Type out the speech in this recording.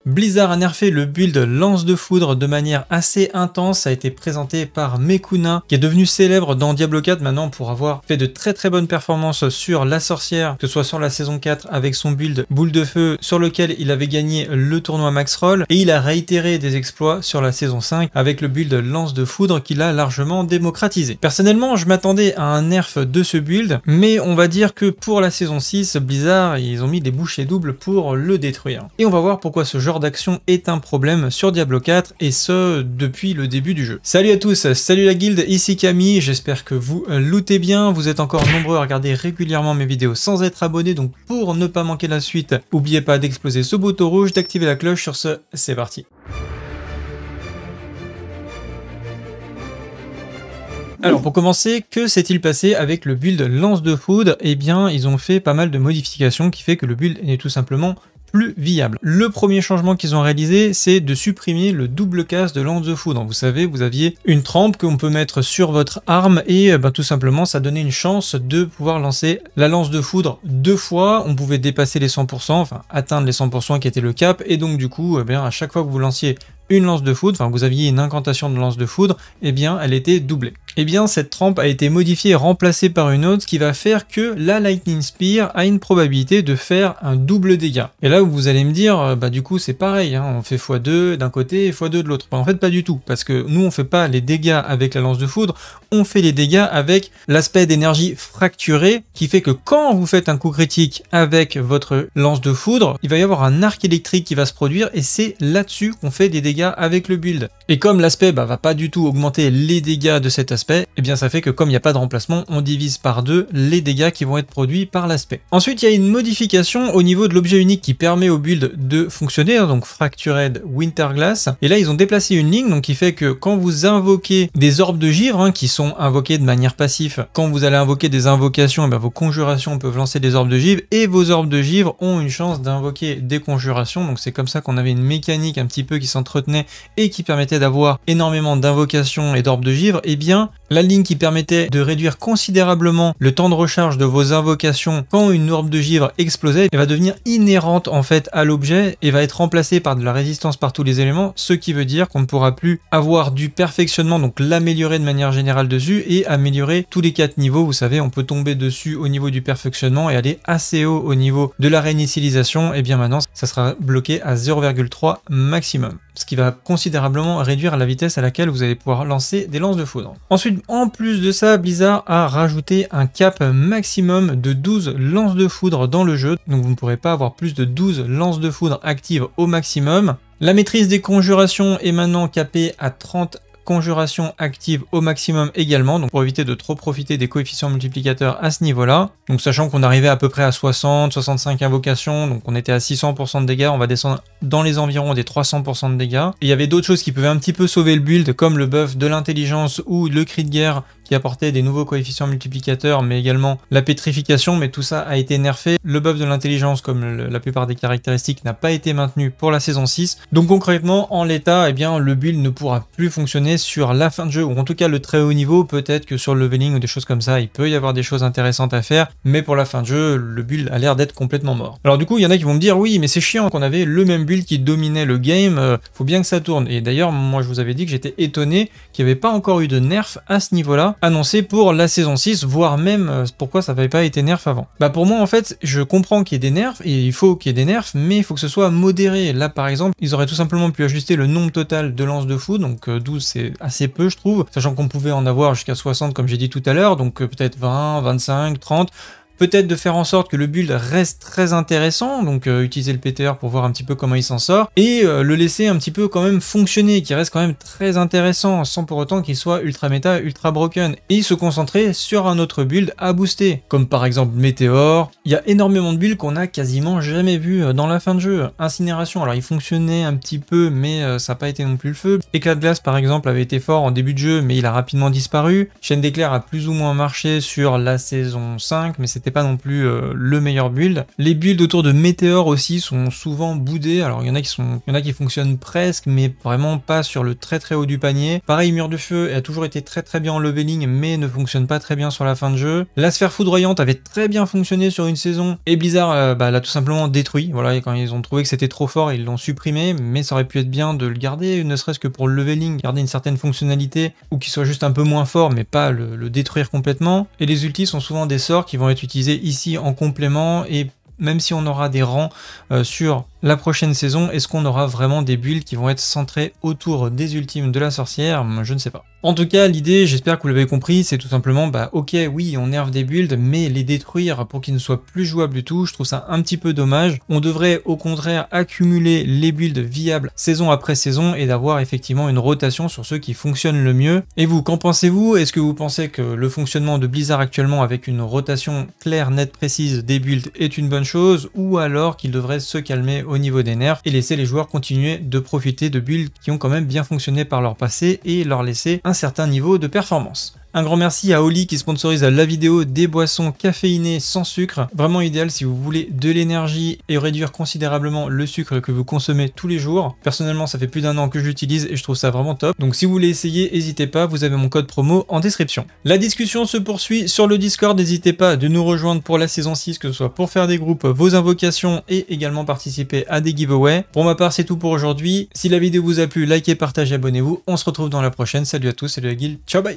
Blizzard a nerfé le build lance de foudre de manière assez intense. Ça a été présenté par Mekuna, qui est devenu célèbre dans Diablo 4 maintenant pour avoir fait de très bonnes performances sur la sorcière, que ce soit sur la saison 4 avec son build boule de feu sur lequel il avait gagné le tournoi Max Roll, et il a réitéré des exploits sur la saison 5 avec le build lance de foudre qu'il a largement démocratisé. Personnellement, je m'attendais à un nerf de ce build, mais on va dire que pour la saison 6, Blizzard, ils ont mis des bouchées doubles pour le détruire. Et on va voir pourquoi ce genre d'action est un problème sur Diablo 4, et ce depuis le début du jeu. Salut à tous, salut la guilde, ici Camille, j'espère que vous lootez bien, vous êtes encore nombreux à regarder régulièrement mes vidéos sans être abonné, donc pour ne pas manquer la suite, n'oubliez pas d'exploser ce bouton rouge, d'activer la cloche. Sur ce, c'est parti. Alors pour commencer, que s'est-il passé avec le build lance de foudre? Eh bien, ils ont fait pas mal de modifications qui fait que le build est tout simplement plus viable. Le premier changement qu'ils ont réalisé, c'est de supprimer le double cast de lance de foudre. Vous savez, vous aviez une trempe qu'on peut mettre sur votre arme et tout simplement ça donnait une chance de pouvoir lancer la lance de foudre 2 fois. On pouvait dépasser les 100%, enfin atteindre les 100% qui était le cap, et donc du coup, à chaque fois que vous lanciez une lance de foudre, enfin vous aviez une incantation de lance de foudre, eh bien elle était doublée. Eh bien cette trempe a été modifiée et remplacée par une autre, ce qui va faire que la Lightning Spear a une probabilité de faire un double dégât. Et là où vous allez me dire, du coup c'est pareil, hein, on fait x2 d'un côté et x2 de l'autre. En fait pas du tout, parce que nous on fait pas les dégâts avec la lance de foudre, on fait les dégâts avec l'aspect d'énergie fracturé, qui fait que quand vous faites un coup critique avec votre lance de foudre, il va y avoir un arc électrique qui va se produire, et c'est là-dessus qu'on fait des dégâts avec le build. Et comme l'aspect va pas du tout augmenter les dégâts de cet aspect, et bien ça fait que comme il n'y a pas de remplacement, on divise par 2 les dégâts qui vont être produits par l'aspect. Ensuite, il y a une modification au niveau de l'objet unique qui permet au build de fonctionner, donc Fractured Winterglass. Et là, ils ont déplacé une ligne, donc qui fait que quand vous invoquez des orbes de givre, qui sont invoqués de manière passive, quand vous allez invoquer des invocations, vos conjurations peuvent lancer des orbes de givre, et vos orbes de givre ont une chance d'invoquer des conjurations. Donc c'est comme ça qu'on avait une mécanique un petit peu qui s'entretenait et qui permettait d'avoir énormément d'invocations et d'orbes de givre. Et bien la ligne qui permettait de réduire considérablement le temps de recharge de vos invocations quand une orbe de givre explosait, elle va devenir inhérente en fait à l'objet et va être remplacée par de la résistance par tous les éléments, ce qui veut dire qu'on ne pourra plus avoir du perfectionnement, donc l'améliorer de manière générale dessus et améliorer tous les 4 niveaux. Vous savez, on peut tomber dessus au niveau du perfectionnement et aller assez haut au niveau de la réinitialisation. Et bien maintenant ça sera bloqué à 0,3 maximum, ce qui va considérablement réduire la vitesse à laquelle vous allez pouvoir lancer des lances de foudre. Ensuite, en plus de ça, Blizzard a rajouté un cap maximum de 12 lances de foudre dans le jeu, donc vous ne pourrez pas avoir plus de 12 lances de foudre actives au maximum. La maîtrise des conjurations est maintenant capée à 30 conjuration active au maximum également, donc pour éviter de trop profiter des coefficients multiplicateurs à ce niveau-là. Donc sachant qu'on arrivait à peu près à 60-65 invocations, donc on était à 600% de dégâts, on va descendre dans les environs des 300% de dégâts. Et il y avait d'autres choses qui pouvaient un petit peu sauver le build, comme le buff de l'intelligence ou le cri de guerre qui apportait des nouveaux coefficients multiplicateurs, mais également la pétrification, mais tout ça a été nerfé. Le buff de l'intelligence, comme la plupart des caractéristiques, n'a pas été maintenu pour la saison 6. Donc concrètement, en l'état, eh bien, le build ne pourra plus fonctionner sur la fin de jeu, ou en tout cas le très haut niveau. Peut-être que sur le leveling ou des choses comme ça, il peut y avoir des choses intéressantes à faire, mais pour la fin de jeu, le build a l'air d'être complètement mort. Alors du coup, il y en a qui vont me dire, oui, mais c'est chiant qu'on avait le même build qui dominait le game, faut bien que ça tourne. Et d'ailleurs, moi je vous avais dit que j'étais étonné qu'il n'y avait pas encore eu de nerf à ce niveau-là, annoncé pour la saison 6, voire même pourquoi ça n'avait pas été nerf avant. Pour moi, en fait, je comprends qu'il y ait des nerfs, et il faut qu'il y ait des nerfs, mais il faut que ce soit modéré. Là, par exemple, ils auraient tout simplement pu ajuster le nombre total de lances de foudre, donc 12 c'est assez peu, je trouve, sachant qu'on pouvait en avoir jusqu'à 60 comme j'ai dit tout à l'heure, donc peut-être 20, 25, 30... Peut-être de faire en sorte que le build reste très intéressant, donc utiliser le PTR pour voir un petit peu comment il s'en sort, et le laisser un petit peu quand même fonctionner, qui reste quand même très intéressant, sans pour autant qu'il soit ultra méta, ultra broken, et se concentrer sur un autre build à booster, comme par exemple Météor. Il y a énormément de builds qu'on a quasiment jamais vu dans la fin de jeu. Incinération, alors il fonctionnait un petit peu, mais ça n'a pas été non plus le feu. Éclat de glace par exemple avait été fort en début de jeu, mais il a rapidement disparu. Chaîne d'éclair a plus ou moins marché sur la saison 5, mais c'était c'était pas non plus le meilleur build. Les builds autour de Météor aussi sont souvent boudés. Alors il y en a qui fonctionnent presque, mais vraiment pas sur le très très haut du panier. Pareil, Mur de Feu a toujours été très très bien en leveling, mais ne fonctionne pas très bien sur la fin de jeu. La Sphère Foudroyante avait très bien fonctionné sur une saison, et Blizzard l'a tout simplement détruit. Voilà, et quand ils ont trouvé que c'était trop fort, ils l'ont supprimé, mais ça aurait pu être bien de le garder, ne serait-ce que pour le leveling, garder une certaine fonctionnalité, ou qu'il soit juste un peu moins fort, mais pas le détruire complètement. Et les ultis sont souvent des sorts qui vont être utilisés ici en complément, et même si on aura des rangs sur la prochaine saison, est-ce qu'on aura vraiment des builds qui vont être centrés autour des ultimes de la sorcière? Je ne sais pas. En tout cas, l'idée, j'espère que vous l'avez compris, c'est tout simplement, ok, oui, on nerve des builds, mais les détruire pour qu'ils ne soient plus jouables du tout, je trouve ça un petit peu dommage. On devrait au contraire accumuler les builds viables saison après saison et d'avoir effectivement une rotation sur ceux qui fonctionnent le mieux. Et vous, qu'en pensez-vous? Est-ce que vous pensez que le fonctionnement de Blizzard actuellement avec une rotation claire, nette, précise des builds est une bonne chose, ou alors qu'il devrait se calmer au niveau des nerfs et laisser les joueurs continuer de profiter de builds qui ont quand même bien fonctionné par leur passé et leur laisser un certain niveau de performance. Un grand merci à Oli qui sponsorise la vidéo des boissons caféinées sans sucre. Vraiment idéal si vous voulez de l'énergie et réduire considérablement le sucre que vous consommez tous les jours. Personnellement, ça fait plus d'1 an que je l'utilise et je trouve ça vraiment top. Donc si vous voulez essayer, n'hésitez pas, vous avez mon code promo en description. La discussion se poursuit sur le Discord. N'hésitez pas de nous rejoindre pour la saison 6, que ce soit pour faire des groupes, vos invocations et également participer à des giveaways. Pour ma part, c'est tout pour aujourd'hui. Si la vidéo vous a plu, likez, partagez, abonnez-vous. On se retrouve dans la prochaine. Salut à tous, salut la guilde. Ciao, bye!